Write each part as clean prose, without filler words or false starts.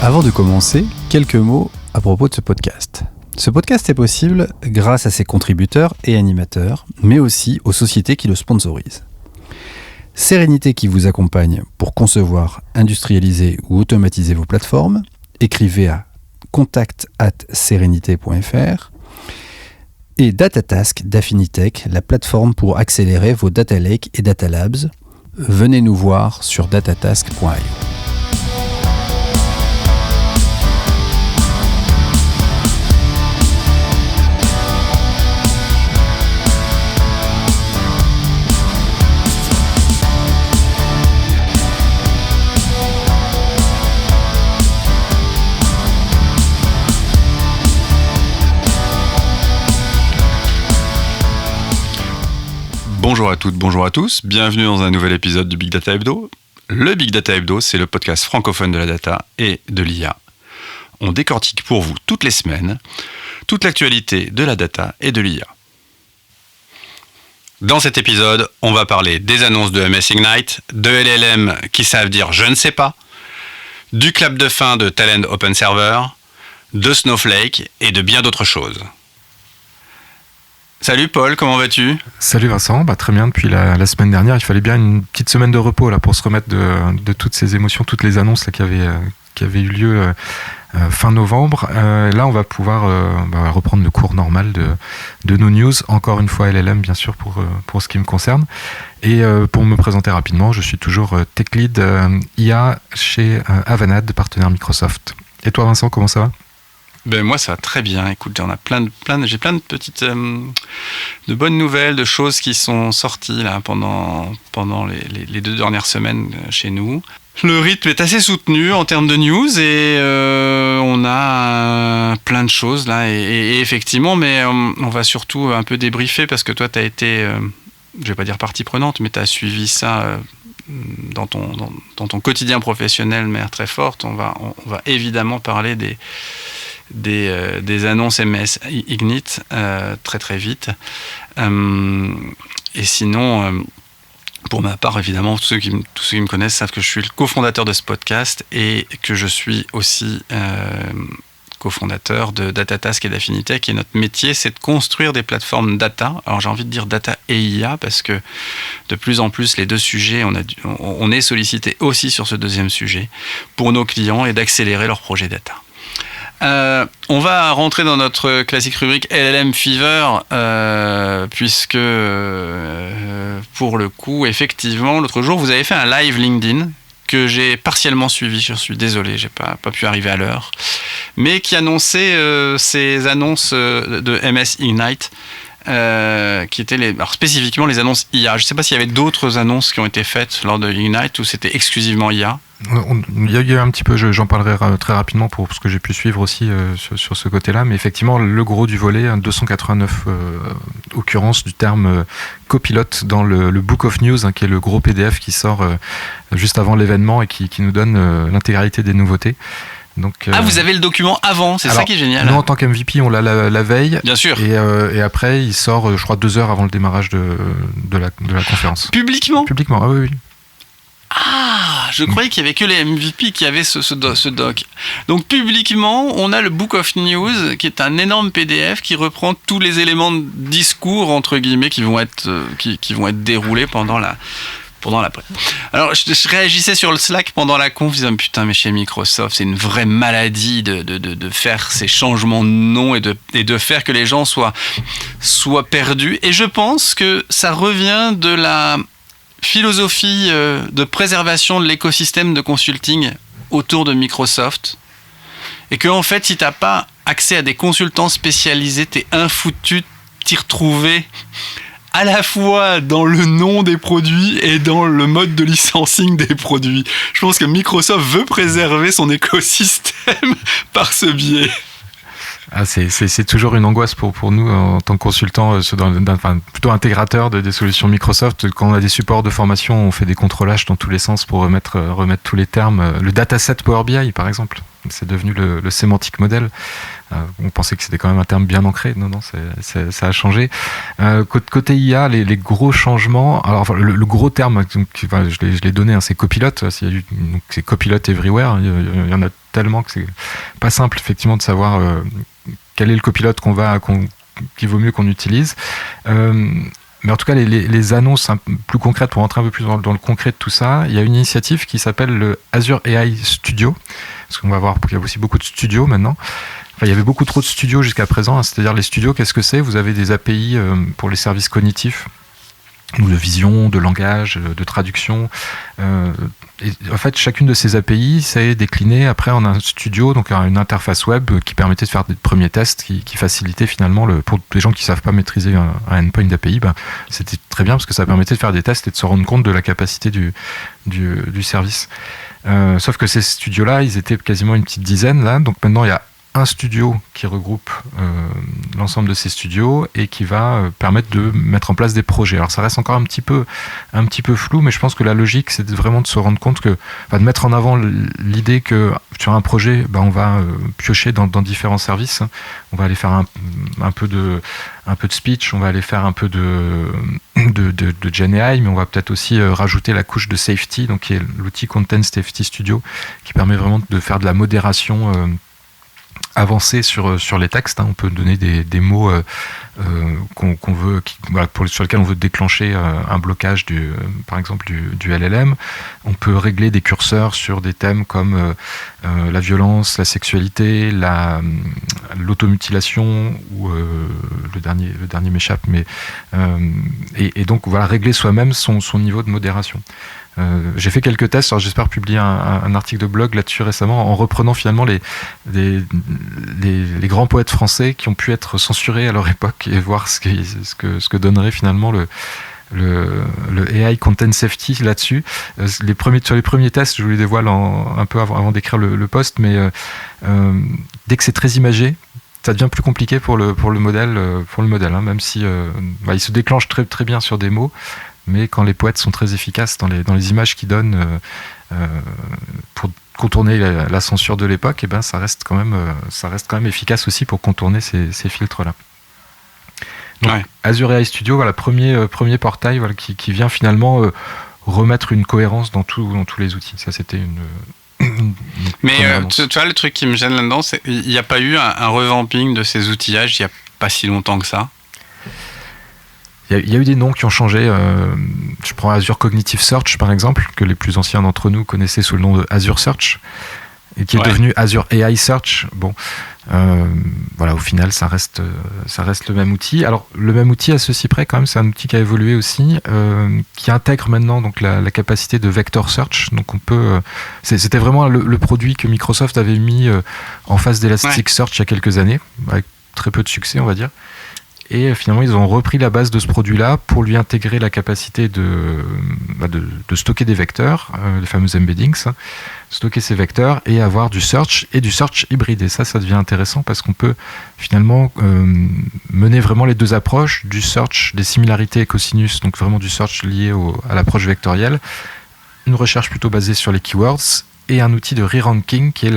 Avant de commencer, quelques mots à propos de ce podcast. Ce podcast est possible grâce à ses contributeurs et animateurs, mais aussi aux sociétés qui le sponsorisent. Sérénité qui vous accompagne pour concevoir, industrialiser ou automatiser vos plateformes. Écrivez à contact@serenité.fr. Et Datatask d'Affinitech, la plateforme pour accélérer vos data lakes et data labs. Venez nous voir sur datatask.io. Bonjour à toutes, bonjour à tous, bienvenue dans un nouvel épisode du Big Data Hebdo. Le Big Data Hebdo, c'est le podcast francophone de la data et de l'IA. On décortique pour vous toutes les semaines toute l'actualité de la data et de l'IA. Dans cet épisode, on va parler des annonces de MS Ignite, de LLM qui savent dire je ne sais pas, du clap de fin de Talend Open Server, de Snowflake et de bien d'autres choses. Salut Paul, comment vas-tu ? Salut Vincent, très bien depuis la semaine dernière. Il fallait bien une petite semaine de repos là, pour se remettre de toutes ces émotions, toutes les annonces là, qui avaient eu lieu fin novembre. Là, on va pouvoir reprendre le cours normal de nos news. Encore une fois LLM bien sûr pour ce qui me concerne. Et pour me présenter rapidement, je suis toujours Tech Lead IA chez Avanade, partenaire Microsoft. Et toi Vincent, comment ça va ? Ben moi ça va très bien, écoute, on a j'ai plein de petites de bonnes nouvelles, de choses qui sont sorties là pendant les 2 dernières semaines chez nous. Le rythme est assez soutenu en termes de news et on a plein de choses là et effectivement, mais on va surtout un peu débriefer parce que toi tu as été, je vais pas dire partie prenante, mais tu as suivi ça dans ton quotidien professionnel de manière très forte. On va évidemment parler des annonces MS Ignite très très vite. Et sinon, pour ma part, évidemment, tous ceux qui me connaissent savent que je suis le cofondateur de ce podcast et que je suis aussi cofondateur de Datatask et d'Affinitech. Et notre métier, c'est de construire des plateformes data. Alors j'ai envie de dire data et IA parce que de plus en plus, les deux sujets, on est sollicité aussi sur ce deuxième sujet pour nos clients et d'accélérer leurs projets data. On va rentrer dans notre classique rubrique LLM Fever puisque pour le coup effectivement l'autre jour vous avez fait un live LinkedIn que j'ai partiellement suivi, je suis désolé, j'ai pas pu arriver à l'heure, mais qui annonçait ces annonces de MS Ignite qui étaient alors spécifiquement les annonces IA. Je ne sais pas s'il y avait d'autres annonces qui ont été faites lors de Ignite ou c'était exclusivement IA. Il y a eu un petit peu, j'en parlerai très rapidement pour ce que j'ai pu suivre aussi sur ce côté-là, mais effectivement le gros du volet, 289 occurrences du terme copilote dans le Book of News, qui est le gros PDF qui sort juste avant l'événement et qui nous donne l'intégralité des nouveautés. Donc, vous avez le document avant, c'est ça qui est génial. Nous, en tant qu'MVP, on l'a la veille. Bien sûr. Et après, il sort, je crois, 2 heures avant le démarrage de la conférence. Publiquement, ah oui. Ah, je croyais qu'il n'y avait que les MVP qui avaient ce doc. Donc, publiquement, on a le Book of News, qui est un énorme PDF qui reprend tous les éléments de discours, entre guillemets, qui vont être déroulés pendant la presse. Alors, je réagissais sur le Slack pendant la conf, disant putain, mais chez Microsoft, c'est une vraie maladie de faire ces changements de nom et de faire que les gens soient perdus. Et je pense que ça revient de la philosophie de préservation de l'écosystème de consulting autour de Microsoft. Et que, en fait, si t'as pas accès à des consultants spécialisés, t'es infoutu de t'y retrouver à la fois dans le nom des produits et dans le mode de licensing des produits. Je pense que Microsoft veut préserver son écosystème par ce biais. C'est toujours une angoisse pour nous en tant que consultants, plutôt intégrateurs des solutions Microsoft. Quand on a des supports de formation, on fait des contrôlages dans tous les sens pour remettre tous les termes. Le dataset Power BI, par exemple. c'est devenu le sémantique model. On pensait que c'était quand même un terme bien ancré. Non, ça a changé. Côté IA, les gros changements. Alors, enfin, le gros terme, je l'ai donné, c'est copilote. C'est copilote everywhere. Il y en a tellement que c'est pas simple, effectivement, de savoir quel est le copilote qu'il vaut mieux qu'on utilise. Mais en tout cas, les annonces plus concrètes, pour rentrer un peu plus dans le concret de tout ça, il y a une initiative qui s'appelle le Azure AI Studio. Parce qu'on va voir qu'il y a aussi beaucoup de studios maintenant. Enfin, il y avait beaucoup trop de studios jusqu'à présent. C'est-à-dire les studios, qu'est-ce que c'est ? Vous avez des API pour les services cognitifs, ou de vision, de langage, de traduction. Et en fait, chacune de ces API, c'est décliné après en un studio, donc une interface web qui permettait de faire des premiers tests, qui facilitait finalement, pour les gens qui ne savent pas maîtriser un endpoint d'API, c'était très bien parce que ça permettait de faire des tests et de se rendre compte de la capacité du service. Sauf que ces studios-là, ils étaient quasiment une petite dizaine là, donc maintenant il y a un studio qui regroupe l'ensemble de ces studios et qui va permettre de mettre en place des projets. Alors ça reste encore un petit peu flou, mais je pense que la logique, c'est vraiment de se rendre compte de mettre en avant l'idée que sur un projet, on va piocher dans différents services. On va aller faire un peu de speech, on va aller faire un peu de Gen AI, mais on va peut-être aussi rajouter la couche de safety, donc qui est l'outil Content Safety Studio, qui permet vraiment de faire de la modération avancée sur les textes. On peut donner des mots qu'on veut, sur lesquels on veut déclencher un blocage par exemple du LLM. On peut régler des curseurs sur des thèmes comme la violence, la sexualité, l'automutilation ou le dernier m'échappe, mais et donc régler soi-même son niveau de modération. J'ai fait quelques tests, alors j'espère publier un article de blog là-dessus récemment en reprenant finalement les grands poètes français qui ont pu être censurés à leur époque et voir ce que donnerait finalement le AI Content Safety là-dessus. Sur les premiers tests, je vous les dévoile un peu avant d'écrire le post, mais dès que c'est très imagé, ça devient plus compliqué pour le modèle, même si il se déclenche très, très bien sur des mots. Mais quand les poètes sont très efficaces dans les images qu'ils donnent pour contourner la censure de l'époque, ça reste quand même efficace aussi pour contourner ces filtres-là. Donc, ouais. Azure AI Studio, premier portail qui vient finalement remettre une cohérence dans tous les outils. Ça, c'était Mais tu vois, le truc qui me gêne là-dedans, c'est qu'il n'y a pas eu un revamping de ces outillages il n'y a pas si longtemps que ça. Il y a eu des noms qui ont changé. Je prends Azure Cognitive Search, par exemple, que les plus anciens d'entre nous connaissaient sous le nom de Azure Search, et qui est devenu Azure AI Search. Bon, au final, ça reste le même outil. Alors, le même outil, à ceci près, quand même, c'est un outil qui a évolué aussi, qui intègre maintenant donc la capacité de Vector Search. Donc, on peut... c'était vraiment le produit que Microsoft avait mis en face d'Elasticsearch il y a quelques années, avec très peu de succès, on va dire. Et finalement, ils ont repris la base de ce produit-là pour lui intégrer la capacité de stocker des vecteurs, les fameux embeddings, stocker ces vecteurs et avoir du search et du search hybride. Et ça devient intéressant parce qu'on peut finalement mener vraiment les deux approches, du search, des similarités et cosinus, donc vraiment du search lié à l'approche vectorielle, une recherche plutôt basée sur les keywords, et un outil de re-ranking qui est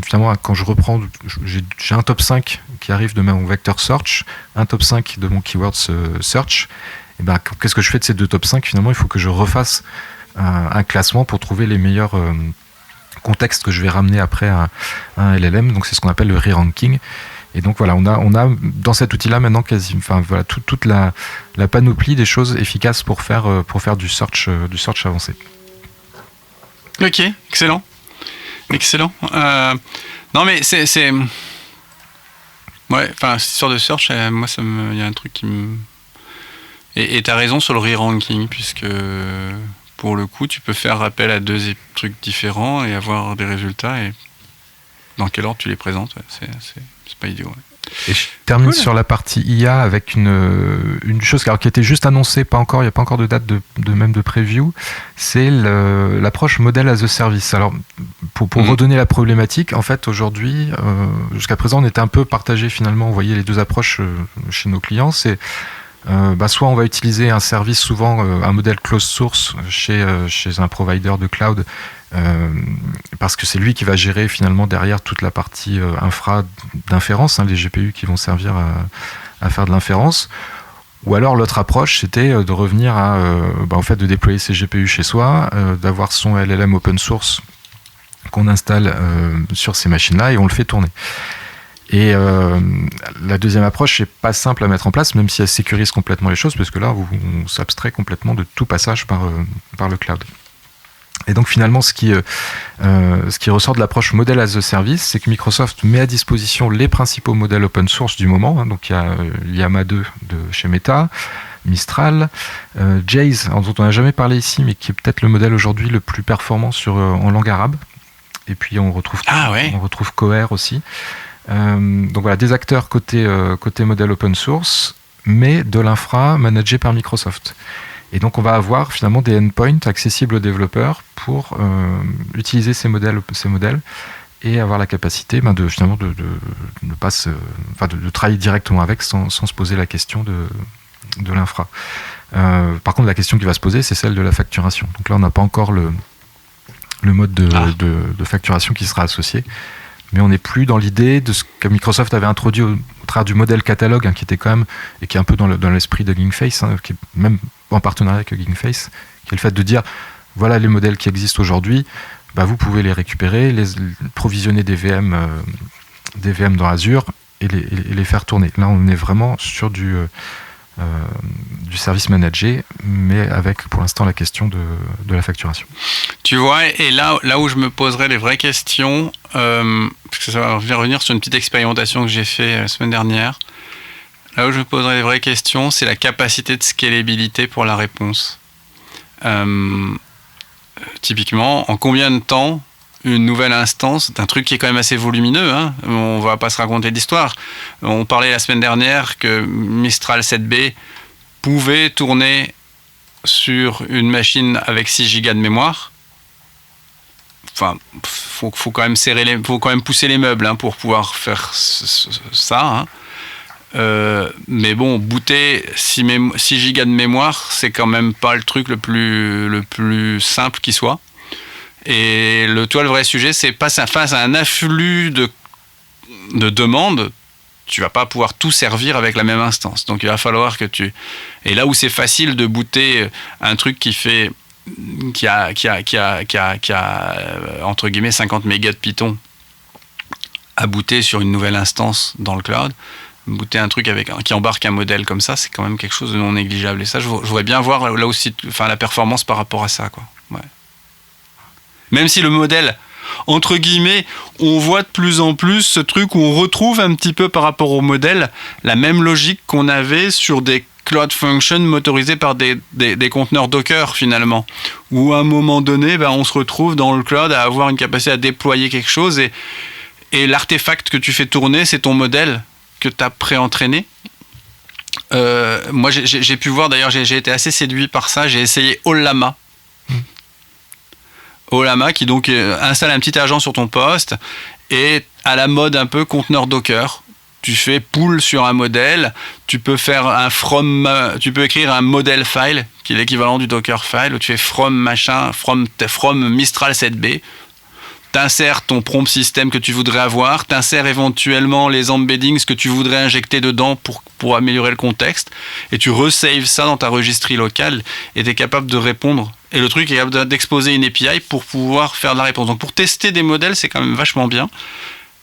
finalement, quand je reprends, j'ai un top 5 qui arrive de mon vector search, un top 5 de mon keyword search. Et qu'est-ce que je fais de ces deux top 5 ? Finalement, il faut que je refasse un classement pour trouver les meilleurs contextes que je vais ramener après à un LLM. Donc c'est ce qu'on appelle le re-ranking. Et donc on a dans cet outil-là maintenant toute la panoplie des choses efficaces pour faire du search avancé. Ok, excellent. Non mais c'est... Ouais, cette histoire de search, moi il y a un truc qui me... Et t'as raison sur le re-ranking, puisque pour le coup, tu peux faire appel à deux trucs différents et avoir des résultats, et dans quel ordre tu les présentes, c'est pas idiot. Ouais. Et je termine sur la partie IA avec une chose qui était juste annoncée, il n'y a pas encore de date de preview, c'est l'approche model as a service. Alors, pour redonner la problématique, en fait, aujourd'hui, jusqu'à présent, on était un peu partagé finalement, on voyait les deux approches chez nos clients, c'est soit on va utiliser un service, souvent un modèle closed source chez un provider de cloud parce que c'est lui qui va gérer finalement derrière toute la partie infra d'inférence, les GPU qui vont servir à faire de l'inférence. Ou alors l'autre approche, c'était de revenir à en fait de déployer ses GPU chez soi, d'avoir son LLM open source qu'on installe sur ces machines-là et on le fait tourner. Et la deuxième approche n'est pas simple à mettre en place, même si elle sécurise complètement les choses, parce que là, on s'abstrait complètement de tout passage par le cloud. Et donc finalement, ce qui ressort de l'approche modèle as a service, c'est que Microsoft met à disposition les principaux modèles open source du moment. Donc il y a Llama 2 de chez Meta, Mistral, Jayce, dont on n'a jamais parlé ici, mais qui est peut-être le modèle aujourd'hui le plus performant en langue arabe. Et puis on retrouve Cohere aussi. Donc voilà, des acteurs côté modèle open source, mais de l'infra managé par Microsoft. Et donc on va avoir finalement des endpoints accessibles aux développeurs pour utiliser ces modèles et avoir la capacité de travailler directement avec sans se poser la question de l'infra. Par contre, la question qui va se poser, c'est celle de la facturation. Donc là, on n'a pas encore le mode de facturation qui sera associé. Mais on n'est plus dans l'idée de ce que Microsoft avait introduit au travers du modèle catalogue, qui était quand même, et qui est un peu dans l'esprit de GingFace, qui est même en partenariat avec GingFace, qui est le fait de dire, voilà les modèles qui existent aujourd'hui, vous pouvez les récupérer, provisionner des VM dans Azure et les faire tourner. Là, on est vraiment sur du service managé, mais avec pour l'instant la question de la facturation. Tu vois, et là où je me poserais les vraies questions, parce que ça va revenir sur une petite expérimentation que j'ai fait la semaine dernière, là où je me poserais les vraies questions, c'est la capacité de scalabilité pour la réponse. Typiquement, en combien de temps une nouvelle instance d'un truc qui est quand même assez volumineux, on va pas se raconter d'histoire. On parlait la semaine dernière que Mistral 7B pouvait tourner sur une machine avec 6 Go de mémoire. Enfin, faut quand même pousser les meubles pour pouvoir faire ça. Mais bon, booter 6 Go de mémoire, c'est quand même pas le truc le plus simple qui soit. Et le vrai sujet, c'est face à un afflux de demandes, tu vas pas pouvoir tout servir avec la même instance. Donc il va falloir que et là où c'est facile de booter un truc qui a entre guillemets 50 mégas de Python à booter sur une nouvelle instance dans le cloud, booter un truc qui embarque un modèle comme ça, c'est quand même quelque chose de non négligeable. Et ça, je voudrais bien voir là aussi, la performance par rapport à ça, quoi. Ouais. Même si le modèle, entre guillemets, on voit de plus en plus ce truc où on retrouve un petit peu par rapport au modèle la même logique qu'on avait sur des Cloud Functions motorisés par des conteneurs Docker finalement, où à un moment donné, on se retrouve dans le cloud à avoir une capacité à déployer quelque chose et l'artefact que tu fais tourner, c'est ton modèle que tu as pré-entraîné. Moi, j'ai pu voir, d'ailleurs, j'ai été assez séduit par ça, j'ai essayé Ollama. Ollama qui donc installe un petit agent sur ton poste et à la mode un peu conteneur Docker. Tu fais pull sur un modèle, tu peux faire tu peux écrire un model file qui est l'équivalent du Docker file où tu fais from Mistral 7B. T'insères ton prompt système que tu voudrais avoir, t'insères éventuellement les embeddings que tu voudrais injecter dedans pour améliorer le contexte, et tu resaves ça dans ta registrie locale, et tu es capable de répondre. Et le truc est capable d'exposer une API pour pouvoir faire de la réponse. Donc pour tester des modèles, c'est quand même vachement bien.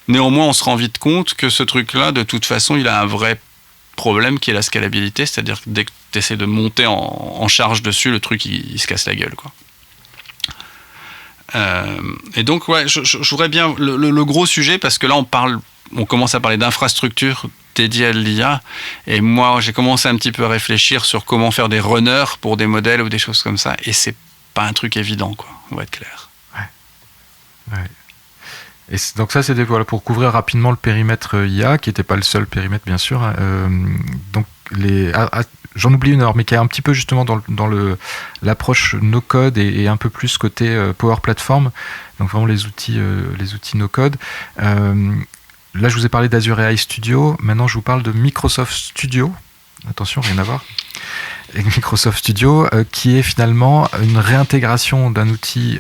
Néanmoins, on se rend vite compte que ce truc-là, de toute façon, il a un vrai problème qui est la scalabilité, c'est-à-dire que dès que tu essaies de monter en charge dessus, le truc, il se casse la gueule, quoi. Et donc, ouais, je voudrais bien le gros sujet, parce que là, on commence à parler d'infrastructure dédiée à l'IA, et moi, j'ai commencé un petit peu à réfléchir sur comment faire des runners pour des modèles ou des choses comme ça, et c'est pas un truc évident, quoi, on va être clair. Ouais. Et donc ça, c'était pour couvrir rapidement le périmètre IA, qui n'était pas le seul périmètre, bien sûr. Donc j'en oublie une mais qui est un petit peu justement dans l'approche no-code et un peu plus côté Power Platform, donc vraiment les outils no-code. Là, je vous ai parlé d'Azure AI Studio. Maintenant, je vous parle de Microsoft Studio. Attention, rien à voir. avec Microsoft Studio, qui est finalement une réintégration d'un outil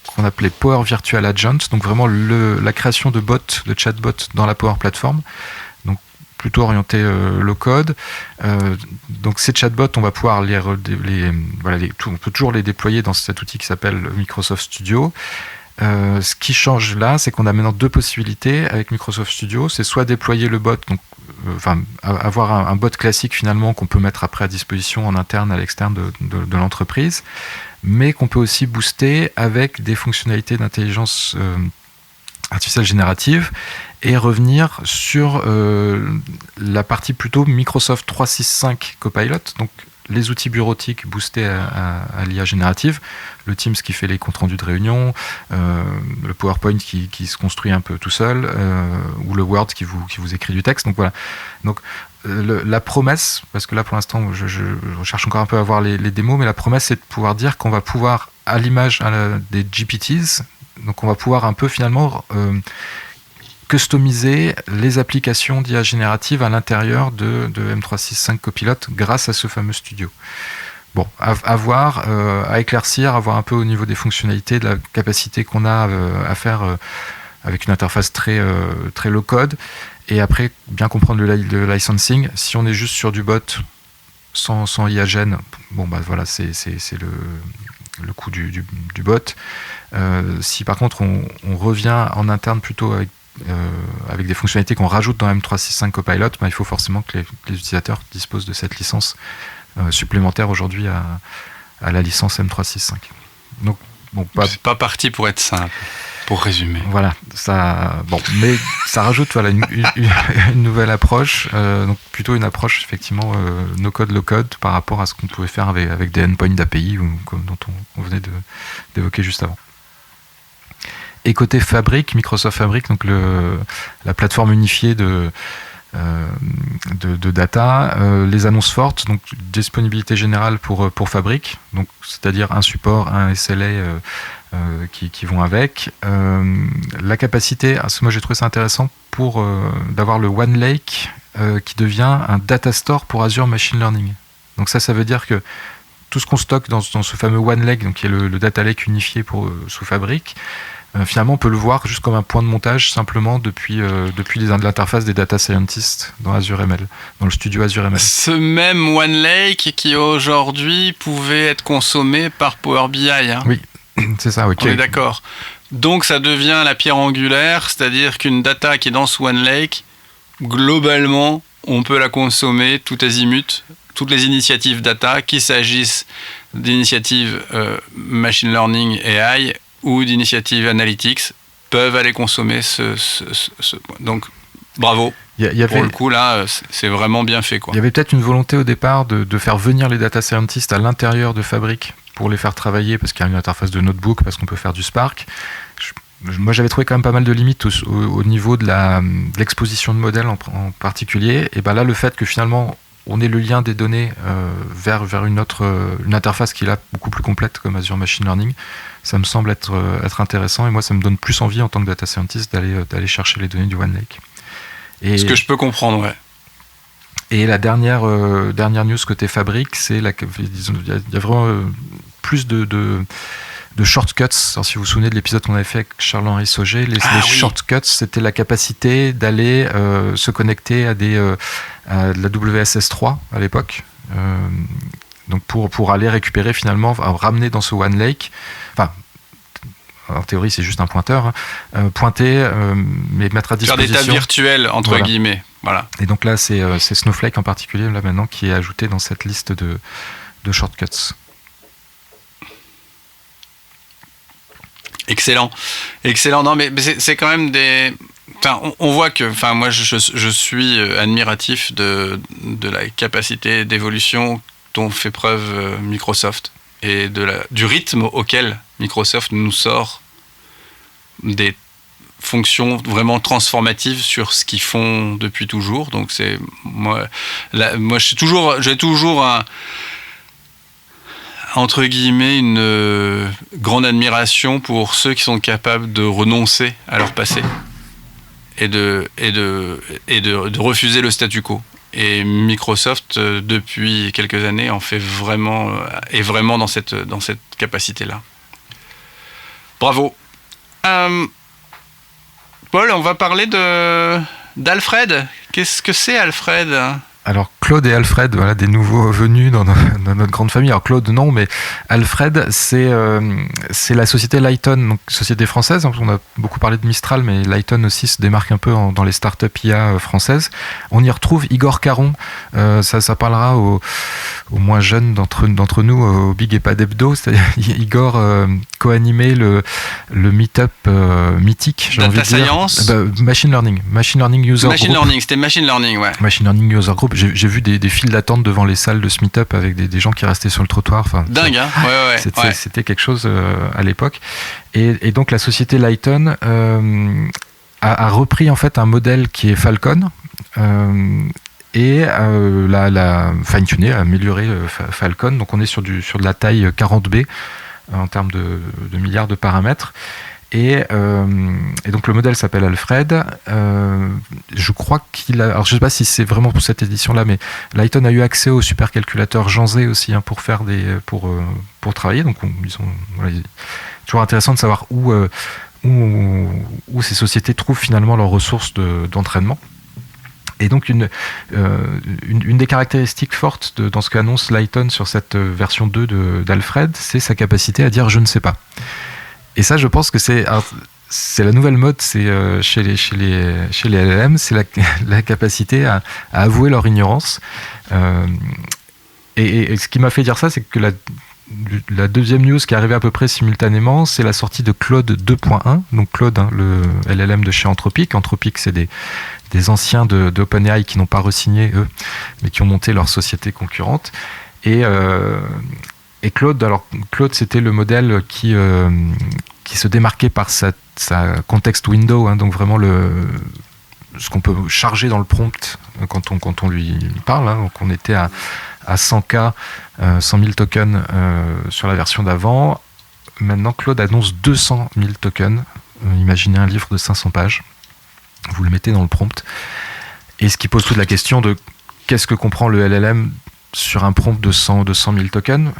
qu'on appelait Power Virtual Agent, donc vraiment la création de bots, de chatbots dans la Power Platform, donc plutôt orienté low code. Donc ces chatbots, on va pouvoir on peut toujours les déployer dans cet outil qui s'appelle Microsoft Studio. Ce qui change là, c'est qu'on a maintenant deux possibilités avec Microsoft Studio. C'est soit déployer le bot, donc avoir un bot classique finalement qu'on peut mettre après à disposition en interne, à l'externe de l'entreprise, mais qu'on peut aussi booster avec des fonctionnalités d'intelligence artificielle générative et revenir sur la partie plutôt Microsoft 365 Copilot, donc les outils bureautiques boostés à l'IA générative, le Teams qui fait les comptes rendus de réunion, le PowerPoint qui se construit un peu tout seul, ou le Word qui vous écrit du texte. Donc voilà. Donc la promesse, parce que là pour l'instant je cherche encore un peu à voir les démos, mais la promesse c'est de pouvoir dire qu'on va pouvoir, à l'image des GPTs, donc on va pouvoir un peu finalement customiser les applications d'IA générative à l'intérieur de M365 Copilot grâce à ce fameux studio. Bon, à voir, à éclaircir, à voir un peu au niveau des fonctionnalités, de la capacité qu'on a à faire avec une interface très low code, et après bien comprendre le licensing. Si on est juste sur du bot sans IA gen, bon bah voilà, c'est le coût du bot. Si par contre on revient en interne plutôt avec des fonctionnalités qu'on rajoute dans M365 Copilot, il faut forcément que les utilisateurs disposent de cette licence supplémentaire aujourd'hui à la licence M365. Donc, c'est pas parti pour être simple, pour résumer. Voilà, mais ça rajoute une nouvelle approche, donc plutôt une approche effectivement no code, low code par rapport à ce qu'on pouvait faire avec des endpoints d'API dont on venait d'évoquer juste avant. Et côté Fabric, Microsoft Fabric, donc la plateforme unifiée de data, les annonces fortes, donc disponibilité générale pour Fabric, donc c'est-à-dire un support, un SLA qui vont avec, la capacité, moi j'ai trouvé ça intéressant d'avoir le OneLake qui devient un data store pour Azure Machine Learning. Donc ça veut dire que tout ce qu'on stocke dans ce fameux OneLake, donc qui est le data lake unifié sous Fabric, finalement on peut le voir juste comme un point de montage simplement depuis l'interface des data scientists dans Azure ML, dans le studio Azure ML. Ce même OneLake qui aujourd'hui pouvait être consommé par Power BI. Hein. Oui, c'est ça. Okay. On est d'accord. Donc ça devient la pierre angulaire, c'est-à-dire qu'une data qui est dans ce OneLake, globalement, on peut la consommer tout azimut, toutes les initiatives data, qu'il s'agisse d'initiatives machine learning AI ou d'initiatives analytics, peuvent aller consommer donc bravo. Pour le coup là, c'est vraiment bien fait, quoi. Il y avait peut-être une volonté au départ de faire venir les data scientists à l'intérieur de Fabric pour les faire travailler, parce qu'il y a une interface de notebook, parce qu'on peut faire du Spark. Moi j'avais trouvé quand même pas mal de limites au niveau de l'exposition de modèles en particulier, et ben là le fait que finalement on ait le lien des données vers une interface qui est là beaucoup plus complète comme Azure Machine Learning, ça me semble être intéressant, et moi ça me donne plus envie en tant que data scientist d'aller chercher les données du OneLake. Ce que je peux comprendre, ouais. Et la dernière news côté Fabric, c'est il y a vraiment plus de shortcuts. Alors, si vous vous souvenez de l'épisode qu'on avait fait avec Charles-Henri Sauger, les shortcuts, c'était la capacité d'aller se connecter à de la WSS3 à l'époque. Donc pour aller récupérer finalement, ramener dans ce OneLake, enfin, en théorie c'est juste un pointeur, pointer, mais mettre à disposition. Faire des tas virtuels, entre guillemets. Voilà. Et donc là c'est Snowflake en particulier là maintenant qui est ajouté dans cette liste de shortcuts. Excellent. Non, mais c'est quand même des. Enfin, on voit que. Enfin, moi, je suis admiratif de la capacité d'évolution dont fait preuve Microsoft et du rythme auquel Microsoft nous sort des fonctions vraiment transformatives sur ce qu'ils font depuis toujours. Donc c'est moi j'ai toujours entre guillemets une grande admiration pour ceux qui sont capables de renoncer à leur passé et de refuser le statu quo Et Microsoft, depuis quelques années, est vraiment dans cette capacité-là. Bravo. Paul, on va parler d'Alfred. Qu'est-ce que c'est, Alfred ? Alors Claude et Alfred, voilà des nouveaux venus dans notre grande famille. Alors Claude non, mais Alfred c'est la société Lighton, donc société française. On a beaucoup parlé de Mistral, mais Lighton aussi se démarque un peu dans les startups IA françaises. On y retrouve Igor Caron. Ça parlera aux moins jeunes d'entre nous, au Big et Pas d'Hebdo. C'est-à-dire Igor co-animé le meet-up mythique. Data Science. Machine Learning User Group. C'était Machine Learning, ouais. Machine Learning User Group. J'ai vu des files d'attente devant les salles de ce meet-up avec des gens qui restaient sur le trottoir. Enfin, dingue, hein. Ouais. C'était quelque chose à l'époque. Et donc la société Lighton a repris en fait un modèle qui est Falcon et l'a fine-tuné, amélioré Falcon. Donc on est sur de la taille 40B en termes de milliards de paramètres. Et donc le modèle s'appelle Alfred. Je crois alors je sais pas si c'est vraiment pour cette édition-là, mais Lighton a eu accès au supercalculateur Jean Zé aussi pour travailler. Donc c'est toujours intéressant de savoir où ces sociétés trouvent finalement leurs ressources d'entraînement. Et donc une des caractéristiques fortes dans ce qu'annonce Lighton sur cette version 2 d'Alfred, c'est sa capacité à dire je ne sais pas. Et ça, je pense que c'est la nouvelle mode, c'est chez les LLM, c'est la capacité à avouer leur ignorance. Et ce qui m'a fait dire ça, c'est que la deuxième news qui est arrivée à peu près simultanément, c'est la sortie de Claude 2.1. Donc Claude, le LLM de chez Anthropic. Anthropic, c'est des anciens d'OpenAI qui n'ont pas re-signé, eux, mais qui ont monté leur société concurrente. Et Claude, c'était le modèle qui se démarquait par sa context window, hein, donc vraiment ce qu'on peut charger dans le prompt quand on lui parle. Hein. Donc on était à 100K, 100 000 tokens sur la version d'avant. Maintenant, Claude annonce 200 000 tokens. Imaginez un livre de 500 pages. Vous le mettez dans le prompt. Et ce qui pose toute la question de qu'est-ce que comprend le LLM sur un prompt de 100 000 tokens.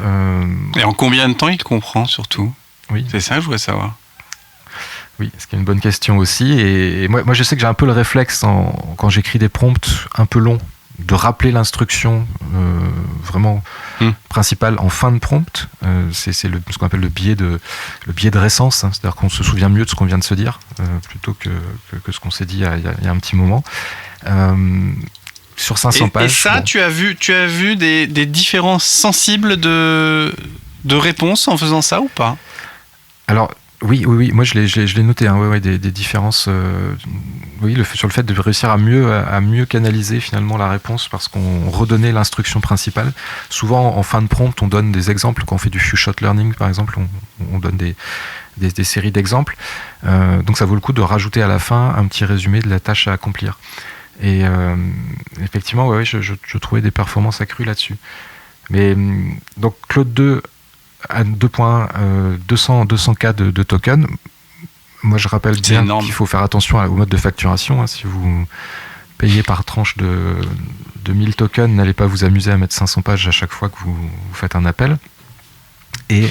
Et en combien de temps il comprend, surtout ? Oui. C'est ça que je voudrais savoir. Oui, c'est une bonne question aussi. Et moi, je sais que j'ai un peu le réflexe, quand j'écris des prompts un peu longs, de rappeler l'instruction vraiment principale en fin de prompt. C'est ce qu'on appelle le biais de récence. Hein. C'est-à-dire qu'on se souvient mieux de ce qu'on vient de se dire, plutôt que ce qu'on s'est dit il y a un petit moment. Sur 500 pages. Et ça, bon. tu as vu des différences sensibles de réponses en faisant ça ou pas ? Alors, oui, moi je l'ai noté, hein, des différences sur le fait de réussir à mieux canaliser finalement la réponse parce qu'on redonnait l'instruction principale. Souvent en fin de prompt, on donne des exemples. Quand on fait du few-shot learning par exemple, on donne des séries d'exemples. Donc ça vaut le coup de rajouter à la fin un petit résumé de la tâche à accomplir. Et effectivement, je trouvais des performances accrues là-dessus. Mais donc Claude 2 à 2.1, 200K de tokens. Moi, je rappelle bien qu'il faut faire attention au mode de facturation. Hein. Si vous payez par tranche de 1000 tokens, n'allez pas vous amuser à mettre 500 pages à chaque fois que vous faites un appel. Et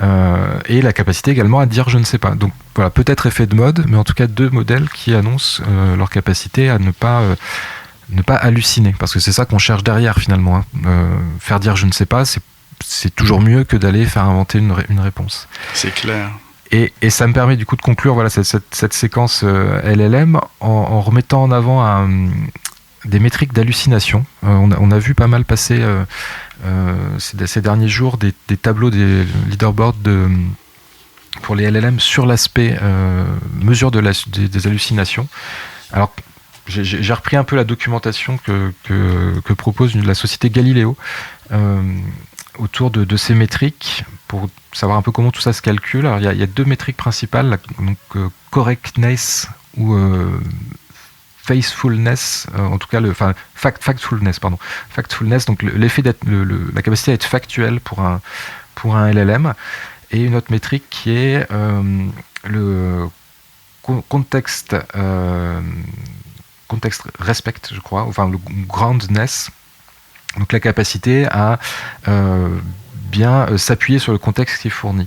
la capacité également à dire je ne sais pas. Donc voilà, peut-être effet de mode, mais en tout cas 2 modèles qui annoncent leur capacité à ne pas halluciner. Parce que c'est ça qu'on cherche derrière finalement. Hein. Faire dire je ne sais pas, c'est toujours mieux que d'aller faire inventer une réponse. C'est clair. Et ça me permet du coup de conclure cette séquence LLM en remettant en avant des métriques d'hallucination. On a vu pas mal passer ces derniers jours des tableaux, des leaderboards pour les LLM sur l'aspect mesure des hallucinations. Alors j'ai repris un peu la documentation que propose la société Galileo autour de ces métriques pour savoir un peu comment tout ça se calcule. Alors il y a 2 métriques principales, donc correctness ou faithfulness, en tout cas factfulness, donc l'effet d'être la capacité à être factuel pour un LLM, et une autre métrique qui est le context context respect, je crois, enfin le groundness, donc la capacité à bien s'appuyer sur le contexte qui est fourni.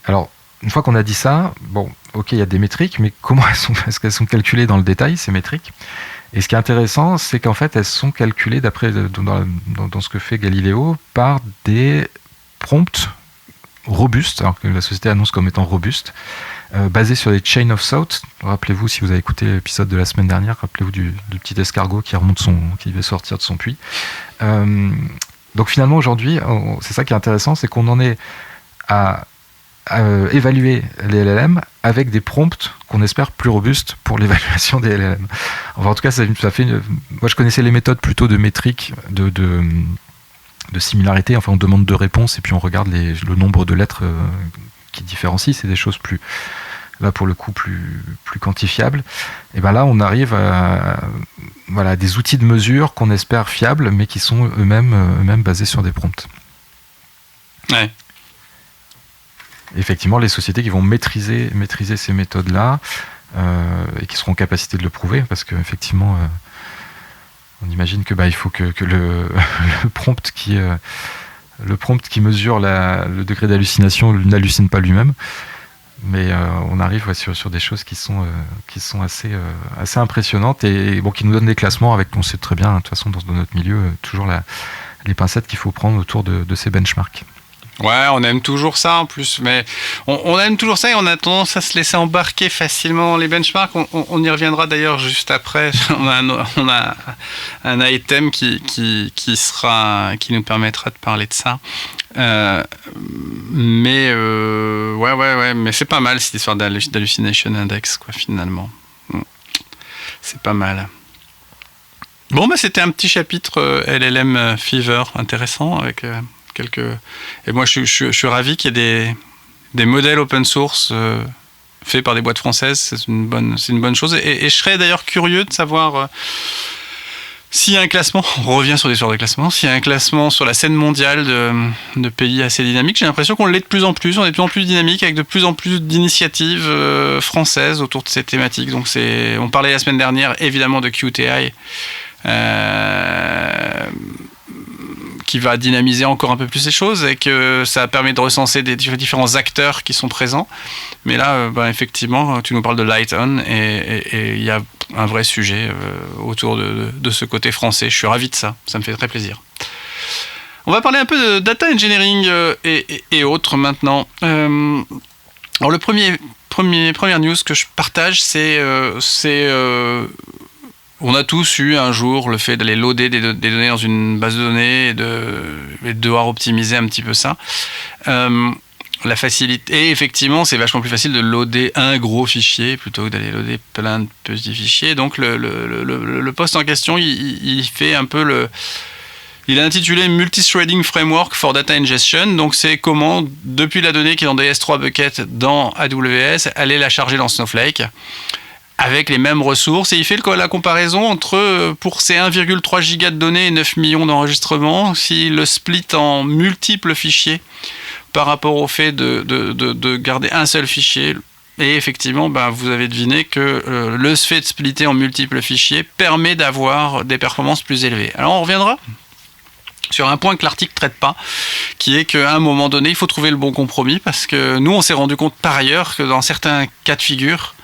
Alors, une fois qu'on a dit ça, bon, ok, il y a des métriques, mais comment est-ce qu'elles sont calculées dans le détail, ces métriques ? Et ce qui est intéressant, c'est qu'en fait, elles sont calculées d'après dans ce que fait Galileo par des prompts robustes, alors que la société annonce comme étant robustes, basés sur des chain of thought. Rappelez-vous, si vous avez écouté l'épisode de la semaine dernière, rappelez-vous du petit escargot qui va sortir de son puits. Donc finalement, aujourd'hui, c'est ça qui est intéressant, c'est qu'on en est à évaluer les LLM avec des prompts qu'on espère plus robustes pour l'évaluation des LLM. Enfin, en tout cas, ça fait moi, je connaissais les méthodes plutôt de métrique, de similarité. Enfin, on demande 2 réponses et puis on regarde le nombre de lettres qui différencient. C'est des choses là pour le coup plus quantifiables. Et ben là, on arrive à des outils de mesure qu'on espère fiables, mais qui sont eux-mêmes basés sur des prompts. Ouais. Effectivement, les sociétés qui vont maîtriser ces méthodes-là et qui seront en capacité de le prouver, parce qu'effectivement, on imagine que il faut que le prompt qui mesure le degré d'hallucination n'hallucine pas lui-même. Mais on arrive sur des choses qui sont assez impressionnantes et qui nous donnent des classements avec, on sait très bien, de toute façon, dans notre milieu, toujours les pincettes qu'il faut prendre autour de ces benchmarks. Ouais, on aime toujours ça en plus, mais on aime toujours ça et on a tendance à se laisser embarquer facilement dans les benchmarks. On y reviendra d'ailleurs juste après. On a un item qui nous permettra de parler de ça. Mais c'est pas mal cette histoire d'hallucination index, quoi, finalement. C'est pas mal. Bon, c'était un petit chapitre LLM Fever intéressant avec et moi je suis ravi qu'il y ait des modèles open source faits par des boîtes françaises. C'est une bonne chose et je serais d'ailleurs curieux de savoir s'il y a un classement, on revient sur des histoires de classement, s'il y a un classement sur la scène mondiale de pays assez dynamiques. J'ai l'impression qu'on l'est de plus en plus, on est de plus en plus dynamique avec de plus en plus d'initiatives françaises autour de ces thématiques. Donc on parlait la semaine dernière évidemment de QTI, qui va dynamiser encore un peu plus les choses et que ça permet de recenser des différents acteurs qui sont présents. Mais là, effectivement, tu nous parles de Lighton et il y a un vrai sujet autour de ce côté français. Je suis ravi de ça, ça me fait très plaisir. On va parler un peu de data engineering et autres maintenant. Alors première news que je partage, c'est on a tous eu un jour le fait d'aller loader des données dans une base de données et de devoir optimiser un petit peu ça. La facilité. Et effectivement, c'est vachement plus facile de loader un gros fichier plutôt que d'aller loader plein de petits fichiers. Donc le post en question, il fait un peu il est intitulé Multithreading Framework for Data Ingestion. Donc c'est comment, depuis la donnée qui est dans des S3 buckets dans AWS, aller la charger dans Snowflake avec les mêmes ressources. Et il fait la comparaison entre, pour ces 1,3 giga de données et 9 millions d'enregistrements, s'il le split en multiples fichiers par rapport au fait de garder un seul fichier. Et effectivement, vous avez deviné que le fait de splitter en multiples fichiers permet d'avoir des performances plus élevées. Alors on reviendra sur un point que l'article ne traite pas, qui est qu'à un moment donné, il faut trouver le bon compromis, parce que nous, on s'est rendu compte par ailleurs que dans certains cas de figure,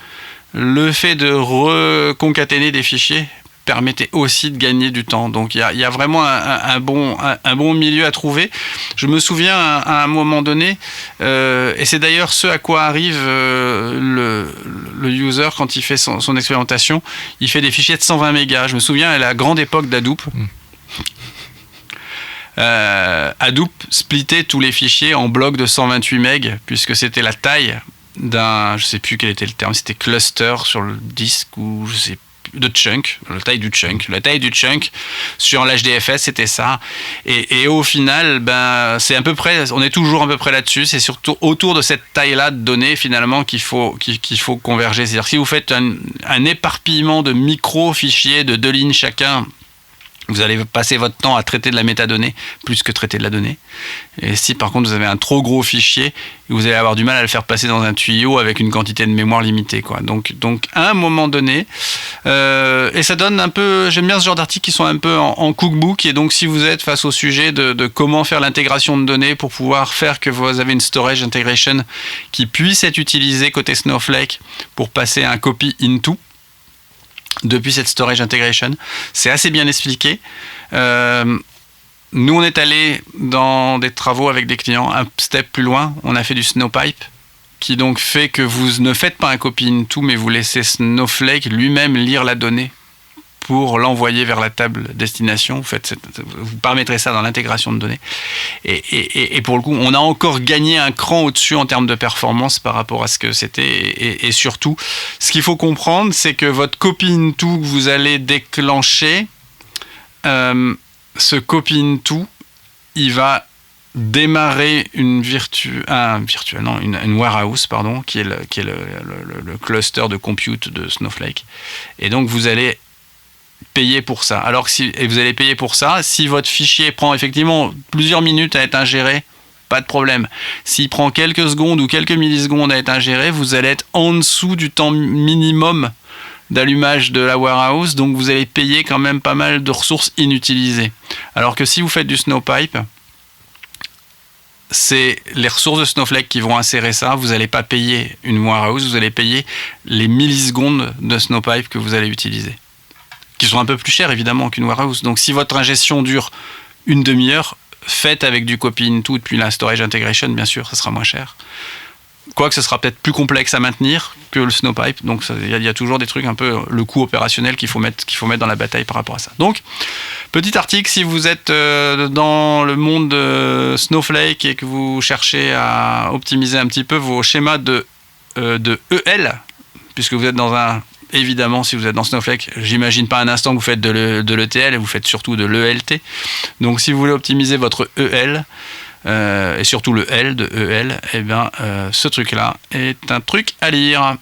le fait de reconcaténer des fichiers permettait aussi de gagner du temps. Donc il y a vraiment un bon milieu à trouver. Je me souviens à un moment donné, et c'est d'ailleurs ce à quoi arrive le user quand il fait son expérimentation, il fait des fichiers de 120 mégas. Je me souviens à la grande époque d'Hadoop. Hadoop splittait tous les fichiers en blocs de 128 MB, puisque c'était la taille d'un, je sais plus quel était le terme, c'était cluster sur le disque ou je sais plus, de chunk, la taille du chunk sur l'HDFS, c'était ça. Et au final, c'est à peu près, on est toujours à peu près là-dessus. C'est surtout autour de cette taille-là de données finalement qu'il faut converger. C'est-à-dire si vous faites un éparpillement de micro-fichiers de 2 lignes chacun, Vous allez passer votre temps à traiter de la métadonnée plus que traiter de la donnée. Et si par contre vous avez un trop gros fichier, vous allez avoir du mal à le faire passer dans un tuyau avec une quantité de mémoire limitée, quoi. Donc à un moment donné, et ça donne un peu, j'aime bien ce genre d'articles qui sont un peu en cookbook, et donc si vous êtes face au sujet de comment faire l'intégration de données pour pouvoir faire que vous avez une storage integration qui puisse être utilisée côté Snowflake pour passer un copy into, depuis cette storage integration, c'est assez bien expliqué. Nous, on est allé dans des travaux avec des clients un step plus loin. On a fait du Snowpipe, qui donc fait que vous ne faites pas un copy into, mais vous laissez Snowflake lui-même lire la donnée pour l'envoyer vers la table destination. Vous paramétrez ça dans l'intégration de données. Et pour le coup, on a encore gagné un cran au-dessus en termes de performance par rapport à ce que c'était. Et surtout, ce qu'il faut comprendre, c'est que votre copy into que vous allez déclencher, ce copy into, il va démarrer une warehouse, pardon, qui est le cluster de compute de Snowflake. Et donc, vous allez payer pour ça. Et vous allez payer pour ça. Si votre fichier prend effectivement plusieurs minutes à être ingéré, pas de problème. S'il prend quelques secondes ou quelques millisecondes à être ingéré, vous allez être en dessous du temps minimum d'allumage de la warehouse, donc vous allez payer quand même pas mal de ressources inutilisées. Alors que si vous faites du Snowpipe, c'est les ressources de Snowflake qui vont insérer ça. Vous n'allez pas payer une warehouse, vous allez payer les millisecondes de Snowpipe que vous allez utiliser, qui sont un peu plus chers évidemment qu'une warehouse. Donc si votre ingestion dure une demi-heure, faites avec du copy into depuis la storage integration, bien sûr, ça sera moins cher. Quoique ce sera peut-être plus complexe à maintenir que le Snowpipe. Donc il y a toujours des trucs un peu, le coût opérationnel qu'il faut mettre dans la bataille par rapport à ça. Donc, petit article, si vous êtes dans le monde de Snowflake et que vous cherchez à optimiser un petit peu vos schémas de EL, puisque vous êtes évidemment, si vous êtes dans Snowflake, j'imagine pas un instant que vous faites de l'ETL, et vous faites surtout de l'ELT. Donc si vous voulez optimiser votre EL, et surtout le L de EL, eh bien, ce truc-là est un truc à lire.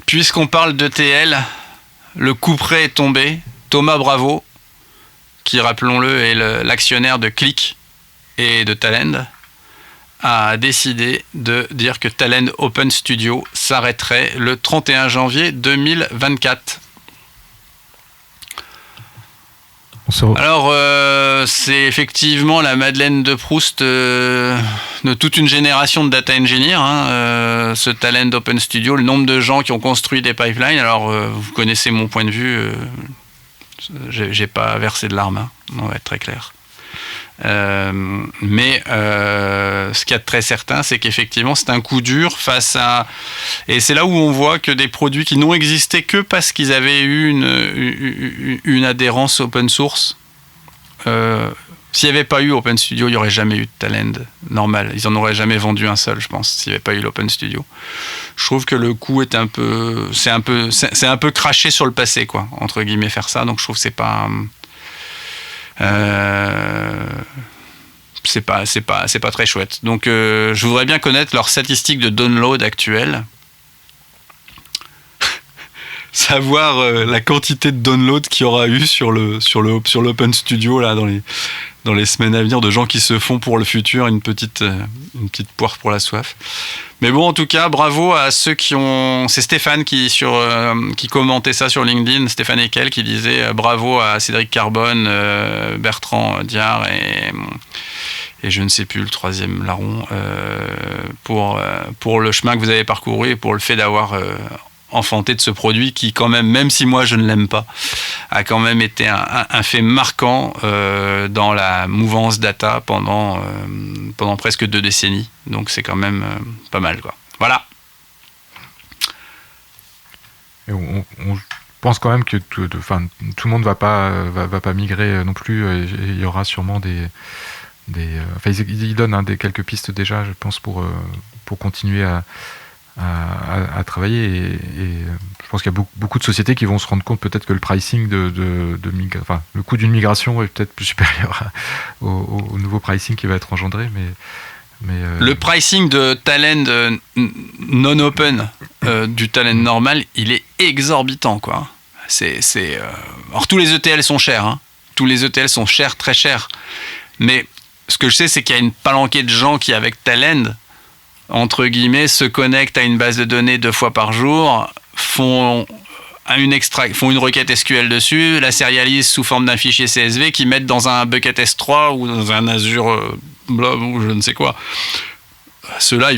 Puisqu'on parle d'ETL, le coup près est tombé. Thomas Bravo, qui, rappelons-le, est l'actionnaire de Qlik et de Talend, a décidé de dire que Talend Open Studio s'arrêterait le 31 janvier 2024. Alors, c'est effectivement la Madeleine de Proust de toute une génération de data engineers, ce Talend Open Studio, le nombre de gens qui ont construit des pipelines. Alors, vous connaissez mon point de vue, j'ai pas versé de larmes, on va être très clair. Mais ce qu'il y a de très certain, c'est qu'effectivement c'est un coup dur face à, et c'est là où on voit que des produits qui n'ont existé que parce qu'ils avaient eu une adhérence open source, s'il n'y avait pas eu Open Studio, il n'y aurait jamais eu de Talend normal, ils n'en auraient jamais vendu un seul, je pense, s'il n'y avait pas eu l'Open Studio. Je trouve que le coup est c'est un peu craché sur le passé, quoi, entre guillemets, faire ça. Donc je trouve que c'est pas très chouette. Donc je voudrais bien connaître leurs statistiques de download actuelles, savoir la quantité de download qu'il y aura eu sur l'Open Studio là dans les semaines à venir, de gens qui se font pour le futur une petite poire pour la soif. Mais bon, en tout cas, bravo à ceux qui ont... C'est Stéphane qui commentait ça sur LinkedIn, Stéphane Ekel, qui disait bravo à Cédric Carbone, Bertrand Diard et je ne sais plus le troisième larron, pour le chemin que vous avez parcouru et pour le fait d'avoir enfanté de ce produit qui, quand même si moi je ne l'aime pas, a quand même été un fait marquant dans la mouvance data pendant presque 2 décennies. Donc c'est quand même pas mal, quoi. Voilà. Et on pense quand même que tout le monde va pas migrer non plus. Il y aura sûrement ils donnent quelques pistes déjà, je pense, pour continuer à travailler, et je pense qu'il y a beaucoup de sociétés qui vont se rendre compte peut-être que le pricing le coût d'une migration est peut-être plus supérieur au nouveau pricing qui va être engendré, mais Le pricing de Talend non open du Talend normal, il est exorbitant, quoi. Alors tous les ETL sont chers, hein. Tous les ETL sont chers, très chers. Mais ce que je sais, c'est qu'il y a une palanquée de gens qui, avec Talend, entre guillemets, se connectent à une base de données 2 fois par jour, font une requête SQL dessus, la sérialisent sous forme d'un fichier CSV qu'ils mettent dans un bucket S3 ou dans un Azure Blob ou je ne sais quoi. Ceux-là,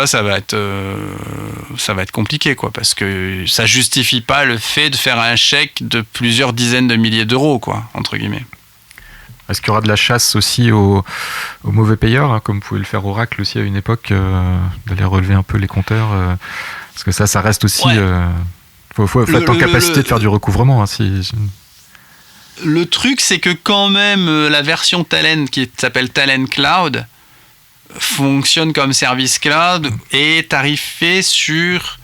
ça va être compliqué, quoi, parce que ça justifie pas le fait de faire un chèque de plusieurs dizaines de milliers d'euros, quoi, entre guillemets. Est-ce qu'il y aura de la chasse aussi aux mauvais payeurs, hein, comme pouvait le faire Oracle aussi à une époque, d'aller relever un peu les compteurs, parce que ça reste aussi... faut être en capacité de faire du recouvrement. Hein, Le truc, c'est que quand même, la version Talend qui s'appelle Talend Cloud fonctionne comme service cloud et est tarifé sur...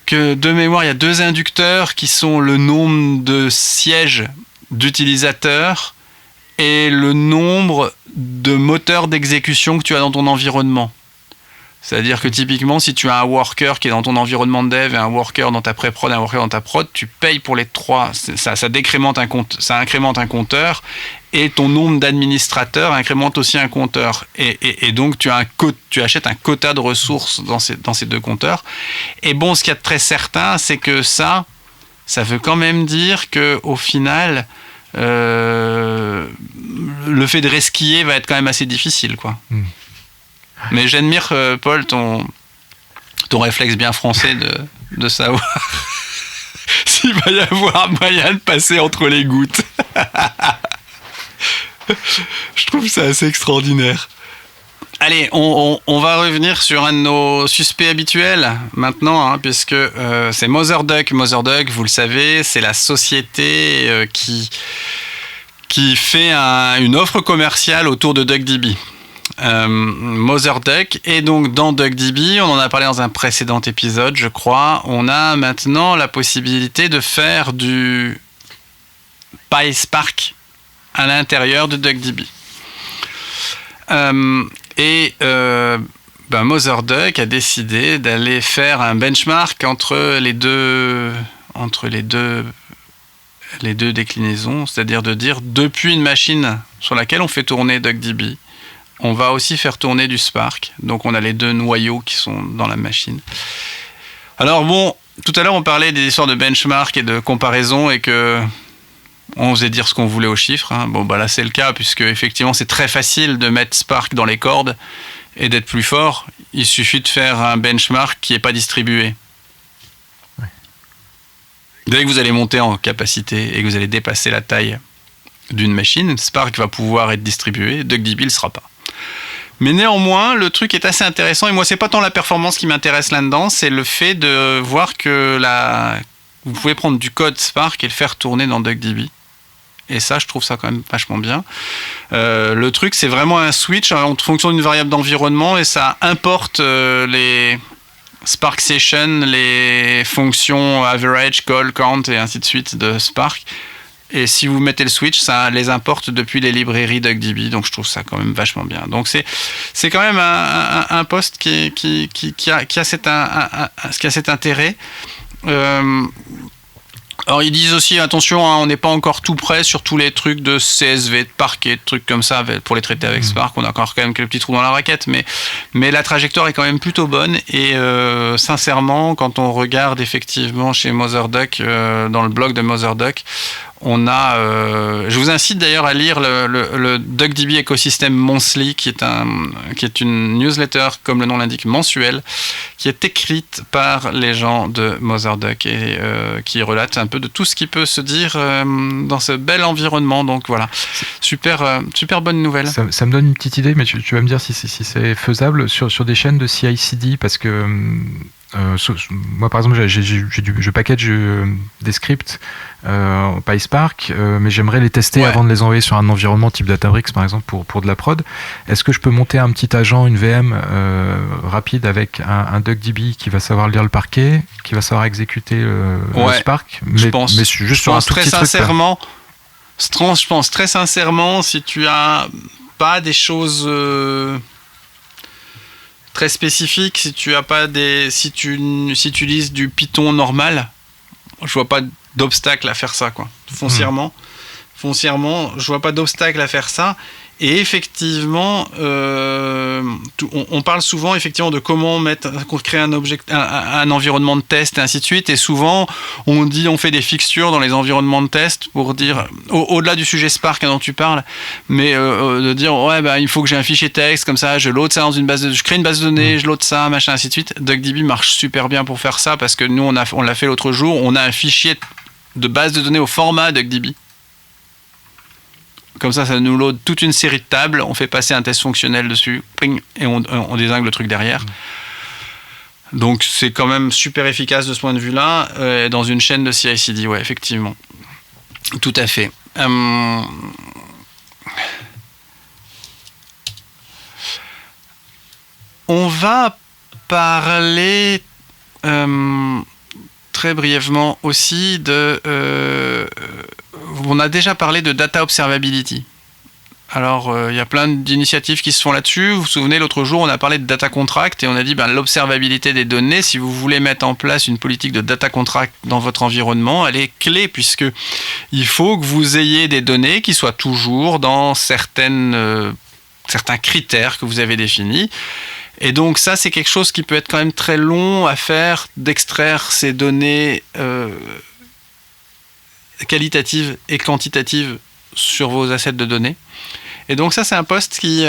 que de mémoire, il y a 2 inducteurs qui sont le nombre de sièges d'utilisateurs et le nombre de moteurs d'exécution que tu as dans ton environnement. C'est-à-dire que typiquement, si tu as un worker qui est dans ton environnement de dev et un worker dans ta pré-prod et un worker dans ta prod, tu payes pour les 3. Ça incrémente un compteur et ton nombre d'administrateurs incrémente aussi un compteur. Et donc, tu achètes un quota de ressources dans ces 2 compteurs. Et bon, ce qu'il y a de très certain, c'est que ça veut quand même dire qu'au final, le fait de resquiller va être quand même assez difficile, quoi. Mais j'admire, Paul, ton réflexe bien français de savoir s'il va y avoir moyen de passer entre les gouttes. Je trouve ça assez extraordinaire. Allez, on va revenir sur un de nos suspects habituels maintenant, hein, puisque c'est Motherduck. Motherduck, vous le savez, c'est la société qui fait une offre commerciale autour de DuckDB. Motherduck, et donc dans DuckDB, on en a parlé dans un précédent épisode, je crois, on a maintenant la possibilité de faire du PySpark à l'intérieur de DuckDB. Motherduck a décidé d'aller faire un benchmark entre les deux déclinaisons, c'est-à-dire de dire depuis une machine sur laquelle on fait tourner DuckDB, on va aussi faire tourner du Spark. Donc on a les 2 noyaux qui sont dans la machine. Alors bon, tout à l'heure on parlait des histoires de benchmark et de comparaison et que on faisait dire ce qu'on voulait aux chiffres, hein. Bon, là c'est le cas, puisque effectivement c'est très facile de mettre Spark dans les cordes et d'être plus fort. Il suffit de faire un benchmark qui n'est pas distribué. Ouais. Dès que vous allez monter en capacité et que vous allez dépasser la taille d'une machine, Spark va pouvoir être distribué, DuckDB ne le sera pas. Mais néanmoins, le truc est assez intéressant, et moi c'est pas tant la performance qui m'intéresse là-dedans, c'est le fait de voir que vous pouvez prendre du code Spark et le faire tourner dans DuckDB. Et ça, je trouve ça quand même vachement bien. Le truc, c'est vraiment un switch en fonction d'une variable d'environnement, et ça importe les Spark Session, les fonctions average, call, count et ainsi de suite de Spark. Et si vous mettez le switch, ça les importe depuis les librairies DuckDB. Donc je trouve ça quand même vachement bien. Donc c'est quand même un poste qui a cet intérêt. Alors ils disent aussi, attention, hein, on n'est pas encore tout prêt sur tous les trucs de CSV, de parquet, de trucs comme ça pour les traiter avec Spark. On a encore quand même quelques petits trous dans la raquette, mais la trajectoire est quand même plutôt bonne. Et sincèrement, quand on regarde effectivement chez Motherduck, dans le blog de Motherduck, on a, je vous incite d'ailleurs à lire le DuckDB Ecosystem Monthly, qui est une newsletter, comme le nom l'indique, mensuelle, qui est écrite par les gens de Motherduck et qui relate un peu de tout ce qui peut se dire dans ce bel environnement. Donc voilà, super bonne nouvelle. Ça me donne une petite idée, mais tu vas me dire si c'est faisable sur des chaînes de CI/CD, parce que moi par exemple je package des scripts PySpark, mais j'aimerais les tester avant de les envoyer sur un environnement type Databricks par exemple pour de la prod. Est-ce que je peux monter un petit agent, une VM rapide avec un DuckDB qui va savoir lire le parquet, qui va savoir exécuter le Spark, mais juste sur un tout petit truc, je pense très sincèrement, si tu as pas des choses très spécifiques. Si tu utilises du Python normal, je vois pas d'obstacle à faire ça, quoi. Foncièrement, je vois pas d'obstacle à faire ça. Et effectivement, on parle souvent effectivement de comment créer un environnement de test et ainsi de suite. Et souvent, on fait des fixtures dans les environnements de test pour dire, au-delà du sujet Spark dont tu parles, mais de dire il faut que j'ai un fichier texte comme ça, je load ça dans une base je crée une base de données, je load ça, machin, ainsi de suite. DuckDB marche super bien pour faire ça parce que nous on l'a fait l'autre jour. On a un fichier de base de données au format DuckDB. Comme ça nous load toute une série de tables, on fait passer un test fonctionnel dessus, ping, et on dézingue le truc derrière. Donc c'est quand même super efficace de ce point de vue-là, dans une chaîne de CI/CD, ouais, effectivement. Tout à fait. On va parler très brièvement aussi on a déjà parlé de data observability. Alors, il y a plein d'initiatives qui se font là-dessus. Vous vous souvenez, l'autre jour, on a parlé de data contract et on a dit l'observabilité des données, si vous voulez mettre en place une politique de data contract dans votre environnement, elle est clé puisque il faut que vous ayez des données qui soient toujours dans certains critères que vous avez définis. Et donc ça, c'est quelque chose qui peut être quand même très long à faire, d'extraire ces données qualitatives et quantitatives sur vos assets de données. Et donc ça, c'est un post qui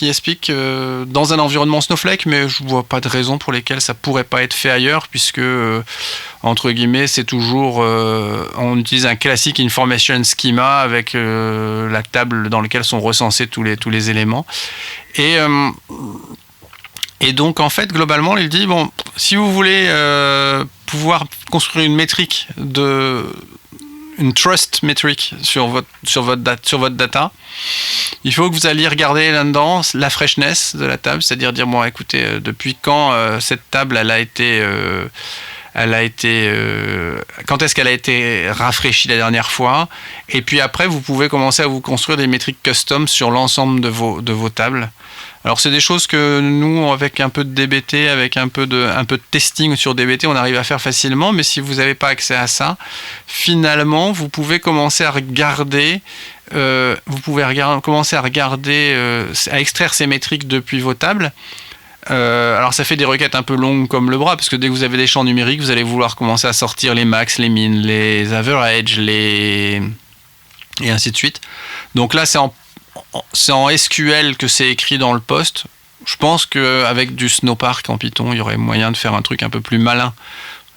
explique dans un environnement Snowflake, mais je ne vois pas de raison pour lesquelles ça ne pourrait pas être fait ailleurs, puisque, entre guillemets, c'est toujours... on utilise un classique information schema avec la table dans laquelle sont recensés tous les éléments. Et donc, en fait, globalement, il dit, si vous voulez pouvoir construire une métrique une trust metric sur votre data, il faut que vous alliez regarder là-dedans la freshness de la table, c'est-à-dire dire, écoutez, depuis quand cette table, quand est-ce qu'elle a été rafraîchie la dernière fois, et puis après, vous pouvez commencer à vous construire des métriques custom sur l'ensemble de vos tables. Alors c'est des choses que nous, avec un peu de DBT, avec un peu de testing sur DBT, on arrive à faire facilement, mais si vous n'avez pas accès à ça, finalement, vous pouvez commencer à regarder, à extraire ces métriques depuis vos tables. Alors ça fait des requêtes un peu longues comme le bras, parce que dès que vous avez des champs numériques, vous allez vouloir commencer à sortir les max, les min, les average, et ainsi de suite. Donc là, c'est en SQL que c'est écrit dans le post. Je pense qu'avec du Snowpark en Python, il y aurait moyen de faire un truc un peu plus malin,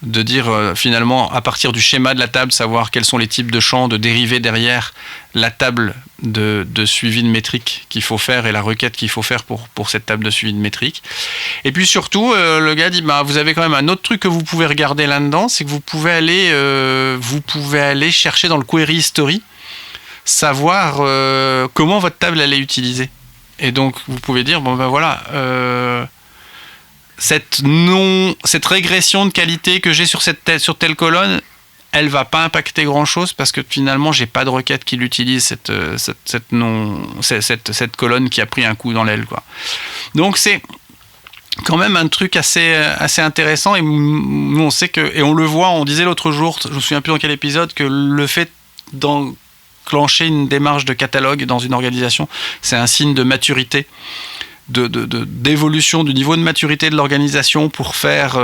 de dire finalement, à partir du schéma de la table, savoir quels sont les types de champs, de dériver derrière la table de suivi de métrique qu'il faut faire et la requête qu'il faut faire pour cette table de suivi de métrique. Et puis surtout, le gars dit, vous avez quand même un autre truc que vous pouvez regarder là-dedans, c'est que vous pouvez aller chercher dans le query history, savoir comment votre table elle est utilisée. Et donc vous pouvez dire cette régression de qualité que j'ai sur telle colonne, elle va pas impacter grand chose parce que finalement j'ai pas de requête qui l'utilise cette colonne qui a pris un coup dans l'aile, quoi. Donc c'est quand même un truc assez intéressant, et nous on sait que, et on le voit, on disait l'autre jour, je me souviens plus dans quel épisode, que le fait d'enclencher une démarche de catalogue dans une organisation, c'est un signe de maturité, d'évolution du niveau de maturité de l'organisation pour faire